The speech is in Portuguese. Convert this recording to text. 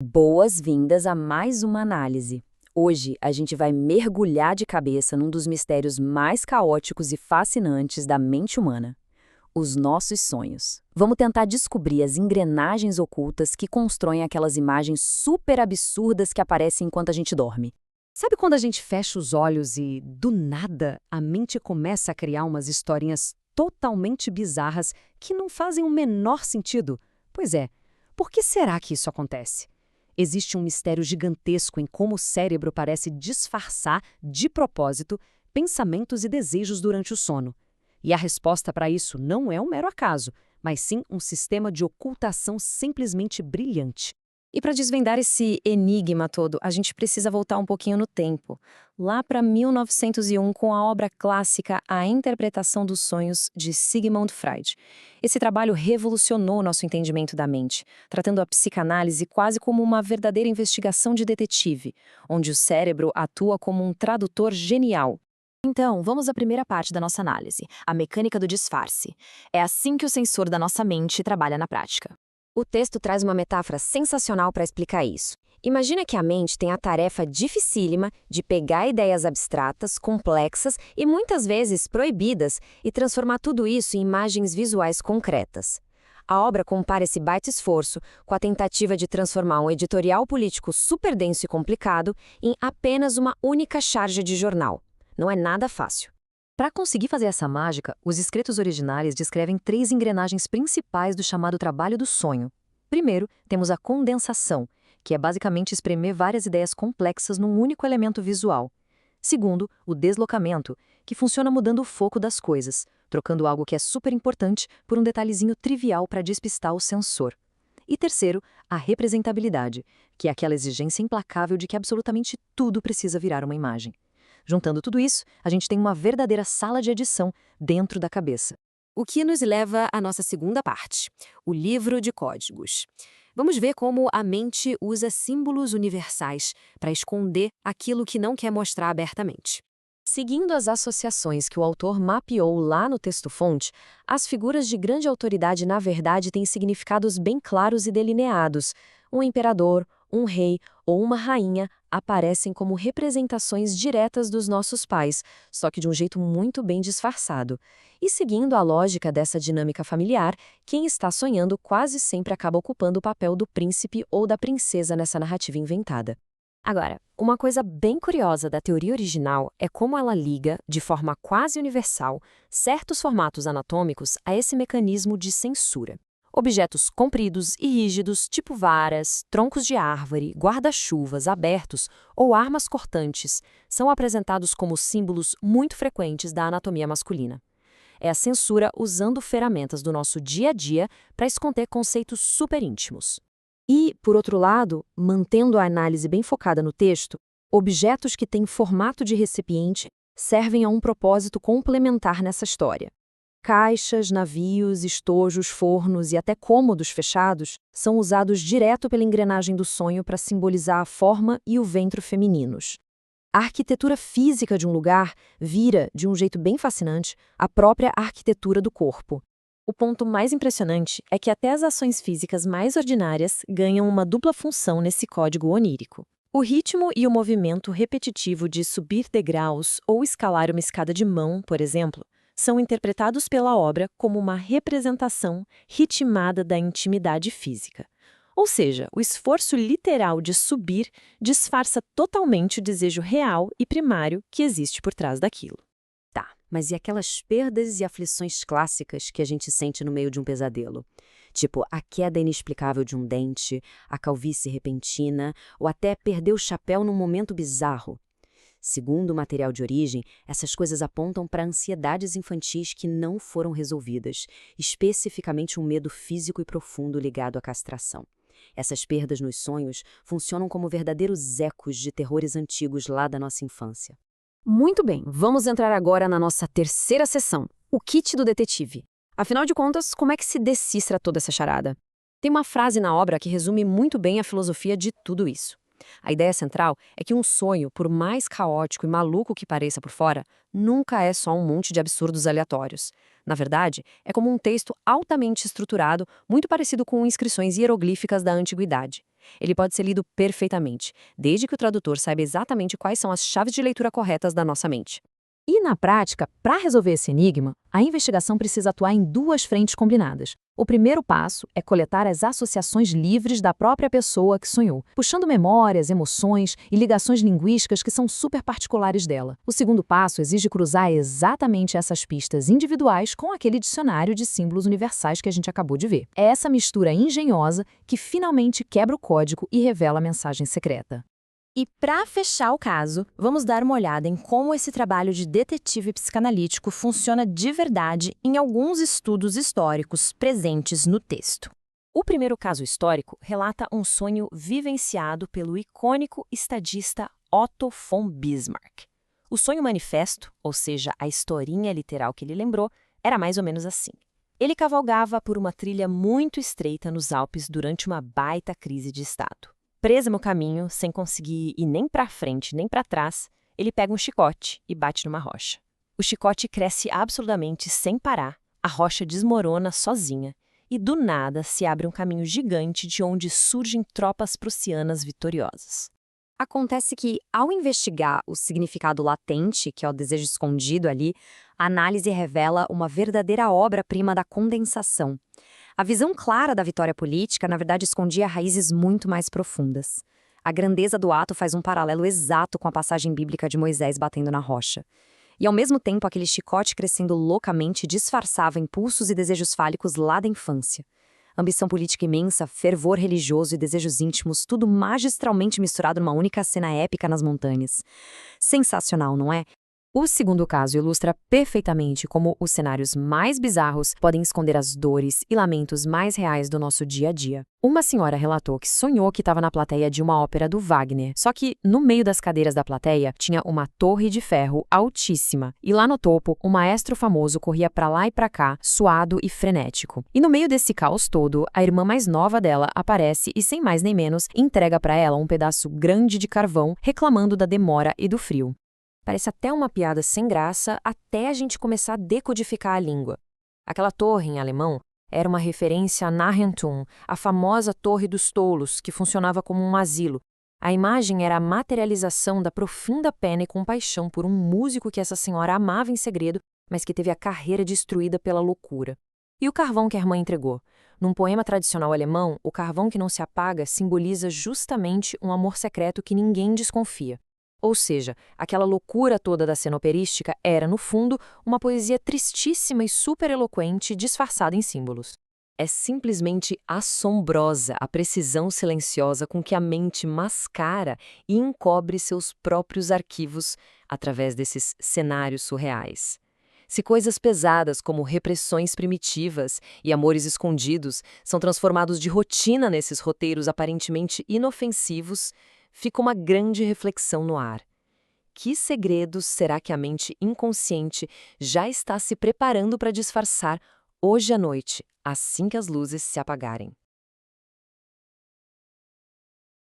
Boas-vindas a mais uma análise. Hoje a gente vai mergulhar de cabeça num dos mistérios mais caóticos e fascinantes da mente humana: os nossos sonhos. Vamos tentar descobrir as engrenagens ocultas que constroem aquelas imagens super absurdas que aparecem enquanto a gente dorme. Sabe quando a gente fecha os olhos e, do nada, a mente começa a criar umas historinhas totalmente bizarras que não fazem o menor sentido? Pois é, por que será que isso acontece? Existe um mistério gigantesco em como o cérebro parece disfarçar, de propósito, pensamentos e desejos durante o sono. E a resposta para isso não é um mero acaso, mas sim um sistema de ocultação simplesmente brilhante. E para desvendar esse enigma todo, a gente precisa voltar um pouquinho no tempo, lá para 1901, com a obra clássica A Interpretação dos Sonhos, de Sigmund Freud. Esse trabalho revolucionou nosso entendimento da mente, tratando a psicanálise quase como uma verdadeira investigação de detetive, onde o cérebro atua como um tradutor genial. Então, vamos à primeira parte da nossa análise, a mecânica do disfarce. É assim que o sensor da nossa mente trabalha na prática. O texto traz uma metáfora sensacional para explicar isso. Imagina que a mente tem a tarefa dificílima de pegar ideias abstratas, complexas e muitas vezes proibidas e transformar tudo isso em imagens visuais concretas. A obra compara esse baita esforço com a tentativa de transformar um editorial político super denso e complicado em apenas uma única charge de jornal. Não é nada fácil. Para conseguir fazer essa mágica, os escritos originais descrevem 3 engrenagens principais do chamado trabalho do sonho. Primeiro, temos a condensação, que é basicamente espremer várias ideias complexas num único elemento visual. Segundo, o deslocamento, que funciona mudando o foco das coisas, trocando algo que é super importante por um detalhezinho trivial para despistar o sensor. E terceiro, a representabilidade, que é aquela exigência implacável de que absolutamente tudo precisa virar uma imagem. Juntando tudo isso, a gente tem uma verdadeira sala de edição dentro da cabeça. O que nos leva à nossa segunda parte, o livro de códigos. Vamos ver como a mente usa símbolos universais para esconder aquilo que não quer mostrar abertamente. Seguindo as associações que o autor mapeou lá no texto-fonte, as figuras de grande autoridade na verdade têm significados bem claros e delineados. Um imperador, um rei ou uma rainha aparecem como representações diretas dos nossos pais, só que de um jeito muito bem disfarçado. E seguindo a lógica dessa dinâmica familiar, quem está sonhando quase sempre acaba ocupando o papel do príncipe ou da princesa nessa narrativa inventada. Agora, uma coisa bem curiosa da teoria original é como ela liga, de forma quase universal, certos formatos anatômicos a esse mecanismo de censura. Objetos compridos e rígidos, tipo varas, troncos de árvore, guarda-chuvas abertos ou armas cortantes, são apresentados como símbolos muito frequentes da anatomia masculina. É a censura usando ferramentas do nosso dia a dia para esconder conceitos super íntimos. E, por outro lado, mantendo a análise bem focada no texto, objetos que têm formato de recipiente servem a um propósito complementar nessa história. Caixas, navios, estojos, fornos e até cômodos fechados são usados direto pela engrenagem do sonho para simbolizar a forma e o ventre femininos. A arquitetura física de um lugar vira, de um jeito bem fascinante, a própria arquitetura do corpo. O ponto mais impressionante é que até as ações físicas mais ordinárias ganham uma dupla função nesse código onírico. O ritmo e o movimento repetitivo de subir degraus ou escalar uma escada de mão, por exemplo, são interpretados pela obra como uma representação ritmada da intimidade física. Ou seja, o esforço literal de subir disfarça totalmente o desejo real e primário que existe por trás daquilo. Tá, mas e aquelas perdas e aflições clássicas que a gente sente no meio de um pesadelo? Tipo, a queda inexplicável de um dente, a calvície repentina ou até perder o chapéu num momento bizarro. Segundo o material de origem, essas coisas apontam para ansiedades infantis que não foram resolvidas, especificamente um medo físico e profundo ligado à castração. Essas perdas nos sonhos funcionam como verdadeiros ecos de terrores antigos lá da nossa infância. Muito bem, vamos entrar agora na nossa terceira sessão, o kit do detetive. Afinal de contas, como é que se decifra toda essa charada? Tem uma frase na obra que resume muito bem a filosofia de tudo isso. A ideia central é que um sonho, por mais caótico e maluco que pareça por fora, nunca é só um monte de absurdos aleatórios. Na verdade, é como um texto altamente estruturado, muito parecido com inscrições hieroglíficas da antiguidade. Ele pode ser lido perfeitamente, desde que o tradutor saiba exatamente quais são as chaves de leitura corretas da nossa mente. E, na prática, para resolver esse enigma, a investigação precisa atuar em duas frentes combinadas. O primeiro passo é coletar as associações livres da própria pessoa que sonhou, puxando memórias, emoções e ligações linguísticas que são super particulares dela. O segundo passo exige cruzar exatamente essas pistas individuais com aquele dicionário de símbolos universais que a gente acabou de ver. É essa mistura engenhosa que finalmente quebra o código e revela a mensagem secreta. E para fechar o caso, vamos dar uma olhada em como esse trabalho de detetive psicanalítico funciona de verdade em alguns estudos históricos presentes no texto. O primeiro caso histórico relata um sonho vivenciado pelo icônico estadista Otto von Bismarck. O sonho manifesto, ou seja, a historinha literal que ele lembrou, era mais ou menos assim. Ele cavalgava por uma trilha muito estreita nos Alpes durante uma baita crise de estado. Preso no caminho, sem conseguir ir nem para frente nem para trás, ele pega um chicote e bate numa rocha. O chicote cresce absurdamente sem parar, a rocha desmorona sozinha e do nada se abre um caminho gigante de onde surgem tropas prussianas vitoriosas. Acontece que, ao investigar o significado latente, que é o desejo escondido ali, a análise revela uma verdadeira obra-prima da condensação. A visão clara da vitória política, na verdade, escondia raízes muito mais profundas. A grandeza do ato faz um paralelo exato com a passagem bíblica de Moisés batendo na rocha. E, ao mesmo tempo, aquele chicote crescendo loucamente disfarçava impulsos e desejos fálicos lá da infância. Ambição política imensa, fervor religioso e desejos íntimos, tudo magistralmente misturado numa única cena épica nas montanhas. Sensacional, não é? O segundo caso ilustra perfeitamente como os cenários mais bizarros podem esconder as dores e lamentos mais reais do nosso dia a dia. Uma senhora relatou que sonhou que estava na plateia de uma ópera do Wagner, só que no meio das cadeiras da plateia tinha uma torre de ferro altíssima, e lá no topo um maestro famoso corria para lá e para cá, suado e frenético. E no meio desse caos todo, a irmã mais nova dela aparece e, sem mais nem menos, entrega para ela um pedaço grande de carvão, reclamando da demora e do frio. Parece até uma piada sem graça até a gente começar a decodificar a língua. Aquela torre, em alemão, era uma referência a Narrenturm, a famosa Torre dos Tolos, que funcionava como um asilo. A imagem era a materialização da profunda pena e compaixão por um músico que essa senhora amava em segredo, mas que teve a carreira destruída pela loucura. E o carvão que a irmã entregou? Num poema tradicional alemão, o carvão que não se apaga simboliza justamente um amor secreto que ninguém desconfia. Ou seja, aquela loucura toda da cena operística era, no fundo, uma poesia tristíssima e super eloquente disfarçada em símbolos. É simplesmente assombrosa a precisão silenciosa com que a mente mascara e encobre seus próprios arquivos através desses cenários surreais. Se coisas pesadas como repressões primitivas e amores escondidos são transformados de rotina nesses roteiros aparentemente inofensivos, fica uma grande reflexão no ar. Que segredos será que a mente inconsciente já está se preparando para disfarçar hoje à noite, assim que as luzes se apagarem?